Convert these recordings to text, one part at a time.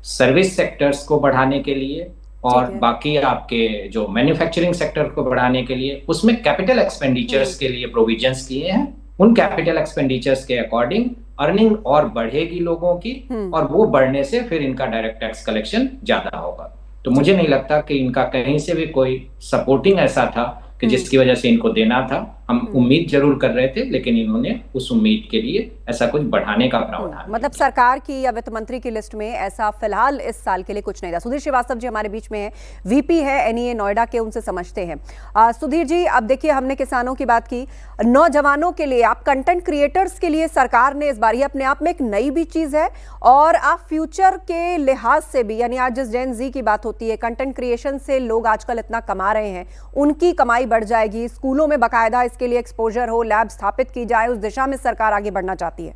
Service sectors को बढ़ाने के लिए और बाकी आपके जो मैन्युफैक्चरिंग सेक्टर को बढ़ाने के लिए उसमें कैपिटल एक्सपेंडिचर्स के लिए प्रोविजंस किए हैं। उन कैपिटल एक्सपेंडिचर्स के अकॉर्डिंग अर्निंग और बढ़ेगी लोगों की, और वो बढ़ने से फिर इनका डायरेक्ट टैक्स कलेक्शन ज्यादा होगा। तो मुझे नहीं लगता कि इनका कहीं से भी कोई सपोर्टिंग ऐसा था कि जिसकी वजह से इनको देना था। हम उम्मीद जरूर कर रहे थे, लेकिन इन्होंने उस उम्मीद के लिए ऐसा कुछ बढ़ाने का प्रावधान मतलब सरकार की या वित्त मंत्री की लिस्ट में ऐसा फिलहाल इस साल के लिए कुछ नहीं था। सुधीर श्रीवास्तव जी हमारे बीच में है, वीपी है एनईए नोएडा के, उनसे समझते हैं। सुधीर जी, अब देखिए हमने किसानों की बात की, नौजवानों के लिए, आप कंटेंट क्रिएटर्स के लिए सरकार ने इस बार ये अपने आप में एक नई भी चीज है, और आप फ्यूचर के लिहाज से भी, यानी आज जिस जेन जी की बात होती है, कंटेंट क्रिएशन से लोग आजकल इतना कमा रहे हैं, उनकी कमाई बढ़ जाएगी। स्कूलों में बाकायदा इसके लिए एक्सपोजर हो, लैब स्थापित की जाए, उस दिशा में सरकार आगे बढ़ना चाहती है।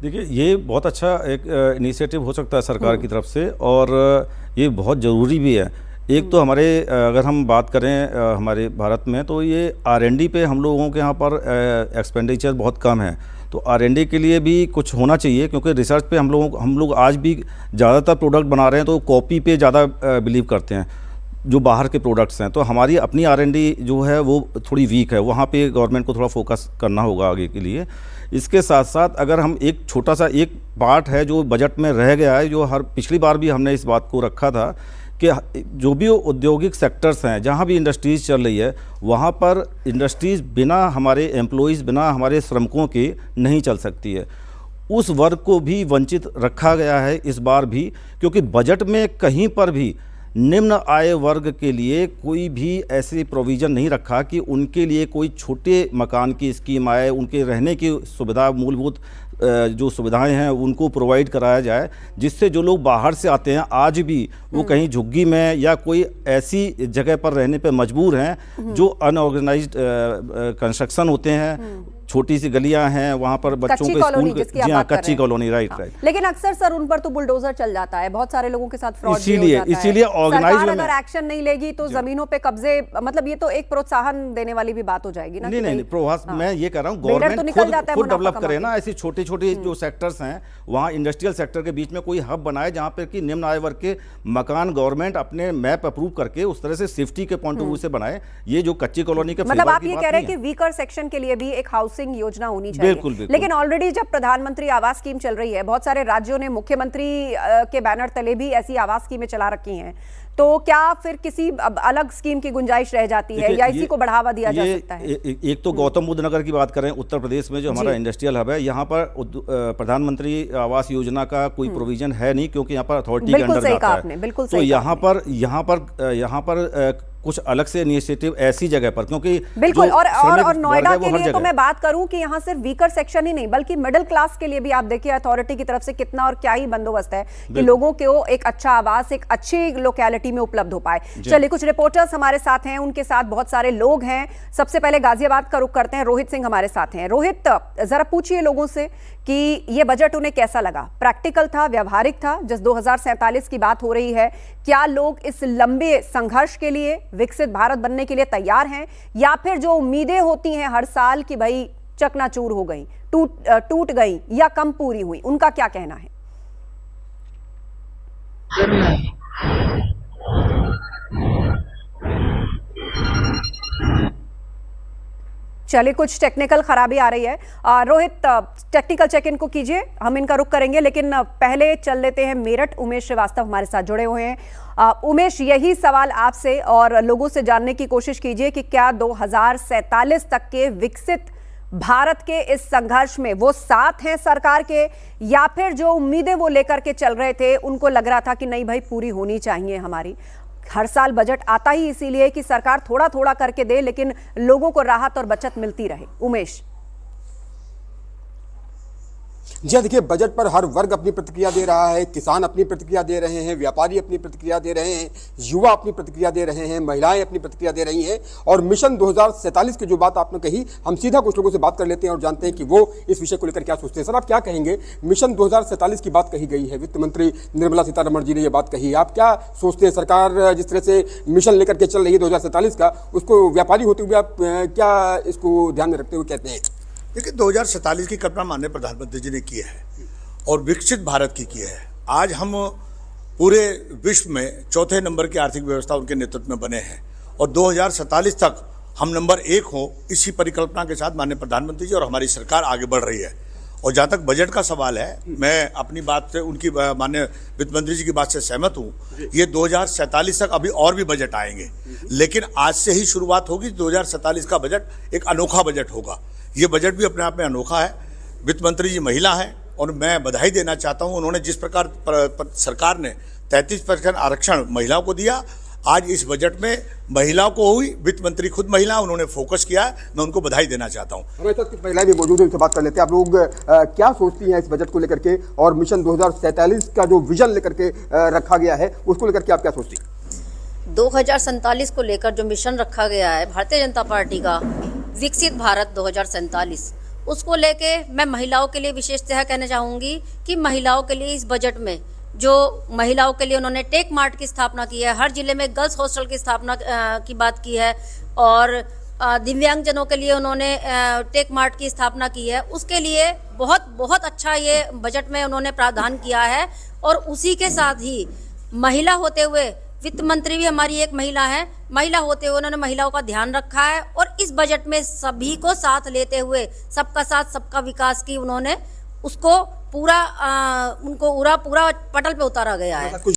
देखिए, ये बहुत अच्छा एक इनिशिएटिव हो सकता है सरकार की तरफ से, और ये बहुत ज़रूरी भी है। एक तो हमारे, अगर हम बात करें हमारे भारत में, तो ये R&D पे हम लोगों के यहाँ पर एक्सपेंडिचर बहुत कम है। तो R&D के लिए भी कुछ होना चाहिए, क्योंकि रिसर्च पे हम लोग आज भी ज़्यादातर प्रोडक्ट बना रहे हैं तो कॉपी पे ज़्यादा बिलीव करते हैं जो बाहर के प्रोडक्ट्स हैं। तो हमारी अपनी R&D जो है वो थोड़ी वीक है, वहाँ पे गवर्नमेंट को थोड़ा फोकस करना होगा आगे के लिए। इसके साथ साथ अगर हम एक छोटा सा एक पार्ट है जो बजट में रह गया है, जो हर पिछली बार भी हमने इस बात को रखा था कि जो भी औद्योगिक सेक्टर्स हैं, जहाँ भी इंडस्ट्रीज़ चल रही है, वहाँ पर इंडस्ट्रीज़ बिना हमारे एम्प्लॉइज़, बिना हमारे श्रमिकों के नहीं चल सकती है। उस वर्ग को भी वंचित रखा गया है इस बार भी, क्योंकि बजट में कहीं पर भी निम्न आय वर्ग के लिए कोई भी ऐसी प्रोविज़न नहीं रखा कि उनके लिए कोई छोटे मकान की स्कीम आए, उनके रहने की सुविधा, मूलभूत जो सुविधाएं हैं उनको प्रोवाइड कराया जाए, जिससे जो लोग बाहर से आते हैं आज भी वो कहीं झुग्गी में या कोई ऐसी जगह पर रहने पर मजबूर हैं जो अनऑर्गेनाइज्ड कंस्ट्रक्शन होते हैं, छोटी सी गलियां हैं, वहां पर बच्चों के स्कूल, जी हाँ, कच्ची कॉलोनी, राइट। लेकिन अक्सर सर उन पर तो बुलडोजर चल जाता है, बहुत सारे लोगों के साथ फ्रॉड इसीलिए ऑर्गेनाइज्ड अगर एक्शन नहीं लेगी तो जमीनों पे कब्जे, मतलब ये तो एक प्रोत्साहन देने वाली भी बात हो जाएगी ना। नहीं, प्रवास मैं ये कह रहा हूँ, गवर्नमेंट खुद डेवलप करे ना ऐसी छोटे छोटे जो सेक्टर्स हैं, वहाँ इंडस्ट्रियल सेक्टर के बीच में कोई हब बनाए जहाँ पर कि निम्न आय वर्ग के मकान गवर्नमेंट अपने मैप अप्रूव करके उस तरह से सेफ्टी के पॉइंट ऑफ व्यू से बनाए। ये जो कच्ची कॉलोनी के, मतलब आप ये कह रहे हैं कि वीकर सेक्शन के लिए भी एक हाउसिंग योजना होनी चाहिए। बिल्कुल। लेकिन ऑलरेडी जब प्रधानमंत्री आवास स्कीम चल रही है, बहुत सारे राज्यों ने मुख्यमंत्री के बैनर तले भी ऐसी आवास स्कीमें चला रखी हैं, तो क्या फिर किसी अलग स्कीम की गुंजाइश रह जाती है, या इसी को बढ़ावा दिया जा सकता है? एक तो गौतम बुद्ध नगर की बात करें, उत्तर प्रदेश में जो हमारा इंडस्ट्रियल हब है, यहाँ पर प्रधानमंत्री आवास योजना का कोई प्रोविजन है नहीं, क्योंकि यहाँ पर अथॉरिटी के अंडर जाता है। तो यहाँ पर कुछ अलग से इनिशिएटिव ऐसी जगह पर, क्योंकि बिल्कुल, और नोएडा के लिए तो मैं बात करूं कि यहाँ सिर्फ वीकर सेक्शन ही नहीं बल्कि मिडिल क्लास के लिए भी आप देखिए अथॉरिटी की तरफ से कितना और क्या ही बंदोबस्त है कि लोगों को एक अच्छा आवास एक अच्छी लोकेलिटी में उपलब्ध हो पाए। चलिए, कुछ रिपोर्टर्स हमारे साथ हैं, उनके साथ बहुत सारे लोग हैं। सबसे पहले गाजियाबाद का रुख करते हैं, रोहित सिंह हमारे साथ हैं। रोहित, जरा पूछिए लोगों से कि ये बजट उन्हें कैसा लगा, प्रैक्टिकल था, व्यवहारिक था, जिस 2047 की बात हो रही है, क्या लोग इस लंबे संघर्ष के लिए, विकसित भारत बनने के लिए तैयार हैं, या फिर जो उम्मीदें होती हैं हर साल कि भाई चकनाचूर हो गई, टूट गई या कम पूरी हुई, उनका क्या कहना है? चलिए, कुछ टेक्निकल खराबी आ रही है। रोहित, टेक्निकल चेक इनको कीजिए, हम इनका रुख करेंगे, लेकिन पहले चल लेते हैं मेरठ। उमेश श्रीवास्तव हमारे साथ जुड़े हुए हैं। उमेश, यही सवाल आपसे और लोगों से जानने की कोशिश कीजिए कि क्या 2047 तक के विकसित भारत के इस संघर्ष में वो साथ हैं सरकार के, या फिर जो उम्मीदें वो लेकर के चल रहे थे उनको लग रहा था कि नहीं भाई पूरी होनी चाहिए हमारी? हर साल बजट आता ही इसीलिए कि सरकार थोड़ा थोड़ा करके दे, लेकिन लोगों को राहत और बचत मिलती रहे। उमेश। जी देखिए, बजट पर हर वर्ग अपनी प्रतिक्रिया दे रहा है। किसान अपनी प्रतिक्रिया दे रहे हैं, व्यापारी अपनी प्रतिक्रिया दे रहे हैं, युवा अपनी प्रतिक्रिया दे रहे हैं, महिलाएं अपनी प्रतिक्रिया दे रही हैं। और मिशन 2047 की जो बात आपने कही, हम सीधा कुछ लोगों से बात कर लेते हैं और जानते हैं कि वो इस विषय को लेकर क्या सोचते हैं। सर, आप क्या कहेंगे? मिशन 2047 की बात कही गई है, वित्त मंत्री निर्मला सीतारमण जी ने यह बात कही है, आप क्या सोचते हैं? सरकार जिस तरह से मिशन लेकर के चल रही है 2047 का, उसको व्यापारी होते हुए आप क्या इसको ध्यान में रखते हुए कहते हैं? देखिए, 2047 की कल्पना माननीय प्रधानमंत्री जी ने की है और विकसित भारत की है, आज हम पूरे विश्व में चौथे नंबर की आर्थिक व्यवस्था उनके नेतृत्व में बने हैं और 2047 तक हम नंबर 1 हो, इसी परिकल्पना के साथ माननीय प्रधानमंत्री जी और हमारी सरकार आगे बढ़ रही है। और जहाँ तक बजट का सवाल है, मैं अपनी बात से उनकी माननीय वित्त मंत्री जी की बात से सहमत हूँ। ये 2047 तक अभी और भी बजट आएंगे, लेकिन आज से ही शुरुआत होगी। 2047 का बजट एक अनोखा बजट होगा। ये बजट भी अपने आप में अनोखा है। वित्त मंत्री जी महिला हैं और मैं बधाई देना चाहता हूँ। उन्होंने जिस प्रकार सरकार ने 33% आरक्षण महिलाओं को दिया, आज इस बजट में महिलाओं को हुई, वित्त मंत्री खुद महिला, उन्होंने फोकस किया है। मैं उनको बधाई देना चाहता हूँ। हमारे साथ कुछ महिलाएं भी मौजूद है, उनसे बात कर लेते हैं। आप लोग क्या सोचती हैं इस बजट को लेकर के और मिशन 2047 का जो विजन लेकर के रखा गया है उसको लेकर के आप क्या सोचती हैं? 2047 को लेकर जो मिशन रखा गया है भारतीय जनता पार्टी का, विकसित भारत 2047, उसको लेके मैं महिलाओं के लिए विशेषतः कहना चाहूँगी कि महिलाओं के लिए इस बजट में जो महिलाओं के लिए उन्होंने टेक मार्ट की स्थापना की है, हर जिले में गर्ल्स हॉस्टल की स्थापना की बात की है और दिव्यांगजनों के लिए उन्होंने टेक मार्ट की स्थापना की है, उसके लिए बहुत बहुत अच्छा ये बजट में उन्होंने प्रावधान किया है। और उसी के साथ ही महिला होते हुए, वित्त मंत्री भी हमारी एक महिला है, महिला होते हुए उन्होंने महिलाओं का ध्यान रखा है और इस बजट में सभी को साथ लेते हुए सबका साथ सबका विकास की उन्होंने उसको पूरा उनको पूरा पटल पे उतारा गया है।